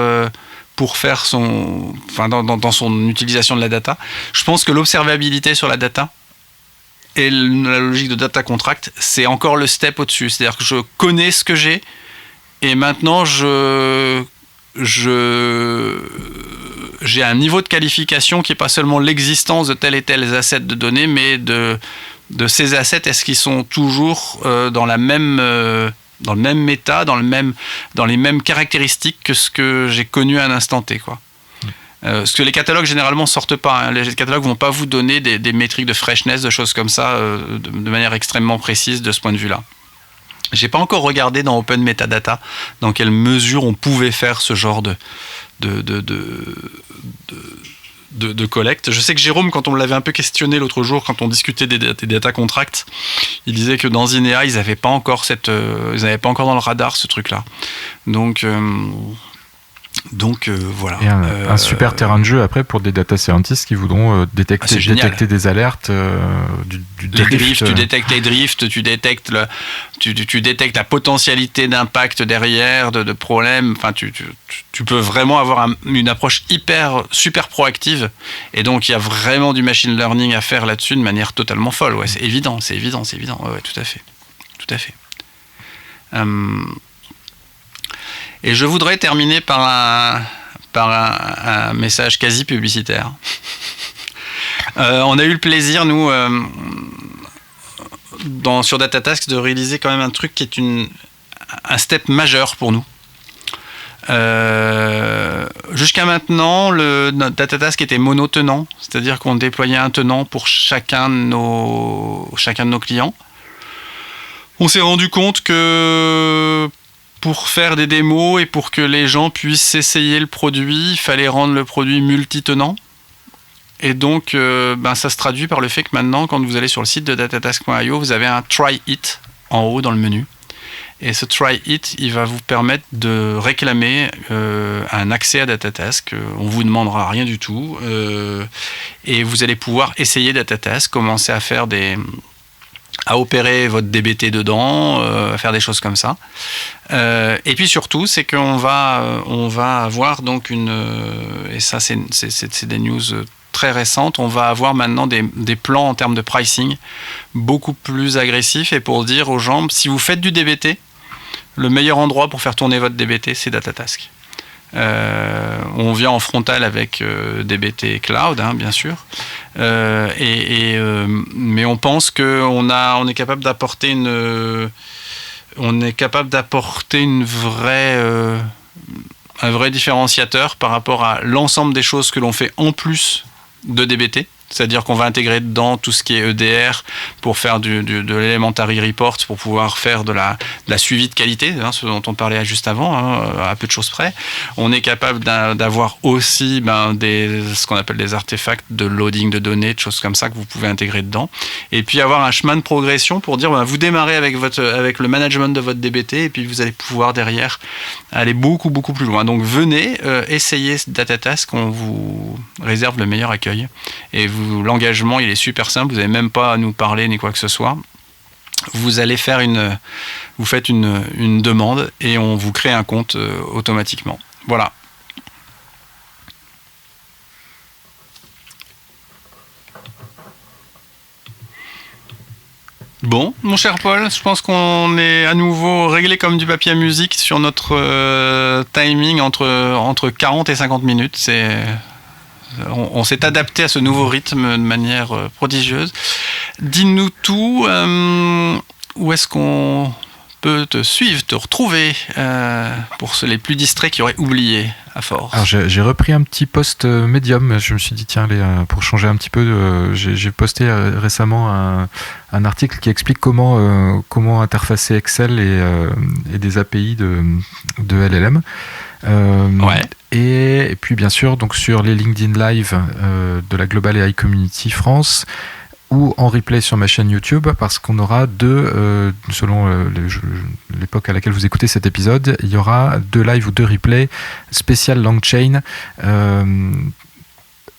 dans son utilisation de la data. Je pense que l'observabilité sur la data et la logique de data contract, c'est encore le step au-dessus. C'est-à-dire que je connais ce que j'ai et maintenant j'ai un niveau de qualification qui n'est pas seulement l'existence de tel et tel asset de données, mais de ces assets, est-ce qu'ils sont toujours dans le même méta, dans les mêmes caractéristiques que ce que j'ai connu à un instant T, quoi. Parce que les catalogues généralement sortent pas, hein. Les catalogues vont pas vous donner des métriques de freshness, de choses comme ça, de manière extrêmement précise de ce point de vue-là. J'ai pas encore regardé dans Open Metadata dans quelle mesure on pouvait faire ce genre de collecte. Je sais que Jérôme, quand on l'avait un peu questionné l'autre jour, quand on discutait des data contracts, il disait que dans Zinea, ils n'avaient pas encore dans le radar ce truc-là. Donc voilà. Et un super terrain de jeu après pour des data scientists qui voudront détecter des alertes du les drift. drifts, tu détectes les drifts, tu détectes la potentialité d'impact derrière, de problèmes. Enfin, tu peux vraiment avoir une approche super proactive. Et donc, il y a vraiment du machine learning à faire là-dessus de manière totalement folle. Ouais, c'est évident. Ouais, tout à fait. Et je voudrais terminer par un message quasi publicitaire. On a eu le plaisir, nous, sur Datatask, de réaliser quand même un truc qui est un step majeur pour nous. Jusqu'à maintenant, le Datatask était monotenant, c'est-à-dire qu'on déployait un tenant pour chacun de nos clients. On s'est rendu compte que pour faire des démos et pour que les gens puissent essayer le produit, il fallait rendre le produit multitenant. Et donc, ça se traduit par le fait que maintenant, quand vous allez sur le site de datatask.io, vous avez un Try It en haut dans le menu. Et ce Try It, il va vous permettre de réclamer un accès à Datatask. On ne vous demandera rien du tout. Et vous allez pouvoir essayer Datatask, commencer à opérer votre DBT dedans, à faire des choses comme ça. Et puis surtout, c'est qu'on va avoir donc et ça c'est des news très récentes, on va avoir maintenant des plans en termes de pricing beaucoup plus agressifs et pour dire aux gens, si vous faites du DBT, le meilleur endroit pour faire tourner votre DBT, c'est Datatask. On vient en frontal avec DBT Cloud, bien sûr, mais on pense qu'on est capable d'apporter un vrai différenciateur par rapport à l'ensemble des choses que l'on fait en plus de DBT. C'est-à-dire qu'on va intégrer dedans tout ce qui est EDR pour faire de l'elementary report, pour pouvoir faire de la suivi de qualité, ce dont on parlait juste avant, à peu de choses près. On est capable d'avoir aussi ce qu'on appelle des artefacts de loading de données, de choses comme ça que vous pouvez intégrer dedans. Et puis avoir un chemin de progression pour dire vous démarrez avec le management de votre DBT et puis vous allez pouvoir derrière aller beaucoup, beaucoup plus loin. Donc venez, essayez Datatask, on vous réserve le meilleur accueil. Et l'engagement, il est super simple, vous n'avez même pas à nous parler ni quoi que ce soit. Vous allez vous faites une demande et on vous crée un compte automatiquement. Voilà. Bon, mon cher Paul, je pense qu'on est à nouveau réglé comme du papier à musique sur notre timing entre 40 et 50 minutes. On s'est adapté à ce nouveau rythme de manière prodigieuse. Dis-nous tout, où est-ce qu'on peut te suivre, te retrouver pour les plus distraits qui auraient oublié à force? Alors j'ai repris un petit post Medium, je me suis dit tiens, pour changer un petit peu, j'ai posté récemment un article qui explique comment interfacer Excel et des API de LLM. Ouais. Et puis bien sûr donc sur les LinkedIn Live de la Global AI Community France ou en replay sur ma chaîne YouTube, parce qu'on aura selon l'époque à laquelle vous écoutez cet épisode, il y aura 2 lives ou 2 replays spécial LangChain,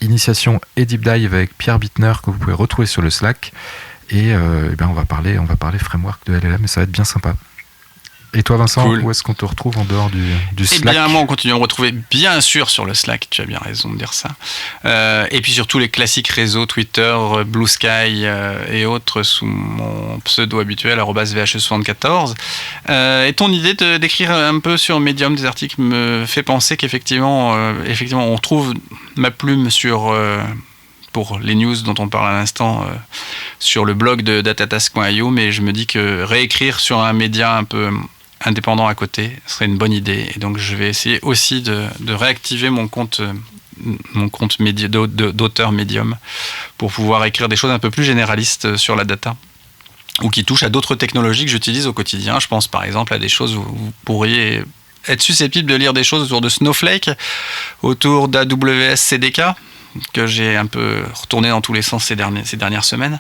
initiation et deep dive avec Pierre Bittner que vous pouvez retrouver sur le Slack, et on va parler framework de LLM et ça va être bien sympa. Et toi Vincent, cool. Où est-ce qu'on te retrouve en dehors du Slack? Eh bien moi on continue à me retrouver bien sûr sur le Slack, tu as bien raison de dire ça. Et puis sur tous les classiques réseaux, Twitter, Blue Sky et autres sous mon pseudo habituel @vhe74. Et ton idée d'écrire un peu sur Medium des articles me fait penser qu'effectivement on trouve ma plume pour les news dont on parle à l'instant sur le blog de datatask.io, mais je me dis que réécrire sur un média un peu indépendant à côté serait une bonne idée, et donc je vais essayer aussi de réactiver mon compte d'auteur Medium pour pouvoir écrire des choses un peu plus généralistes sur la data ou qui touchent à d'autres technologies que j'utilise au quotidien. Je pense par exemple à des choses où vous pourriez être susceptible de lire des choses autour de Snowflake, autour d'AWS CDK que j'ai un peu retourné dans tous les sens ces dernières semaines,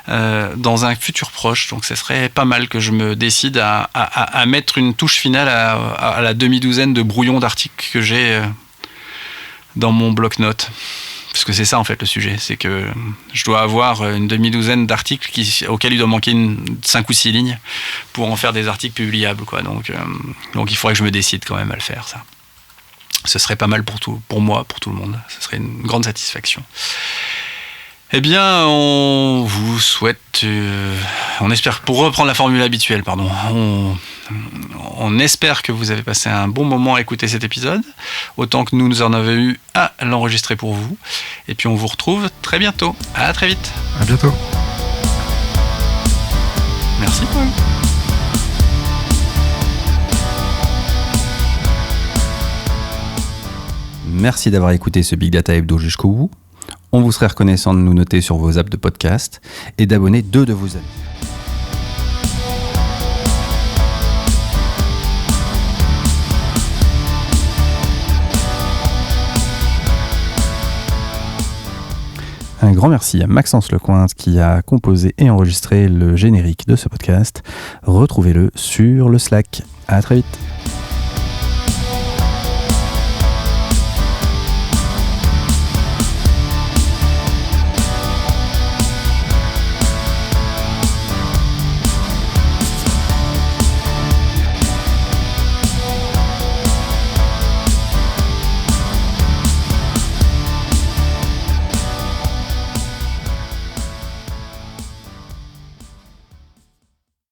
dans un futur proche. Donc ce serait pas mal que je me décide à mettre une touche finale à la demi-douzaine de brouillons d'articles que j'ai dans mon bloc-notes. Parce que c'est ça en fait le sujet, c'est que je dois avoir une demi-douzaine d'articles auxquels il doit manquer 5 ou 6 lignes pour en faire des articles publiables, quoi. Donc il faudrait que je me décide quand même à le faire, ça. Ce serait pas mal pour moi, pour tout le monde. Ce serait une grande satisfaction. Eh bien, on vous souhaite... on espère, pour reprendre la formule habituelle, pardon, on espère que vous avez passé un bon moment à écouter cet épisode, autant que nous en avons eu à l'enregistrer pour vous. Et puis on vous retrouve très bientôt. À très vite. À bientôt. Merci Paul. Merci d'avoir écouté ce Big Data Hebdo jusqu'au bout. On vous serait reconnaissant de nous noter sur vos apps de podcast et d'abonner 2 de vos amis. Un grand merci à Maxence Lecointe qui a composé et enregistré le générique de ce podcast. Retrouvez-le sur le Slack. À très vite.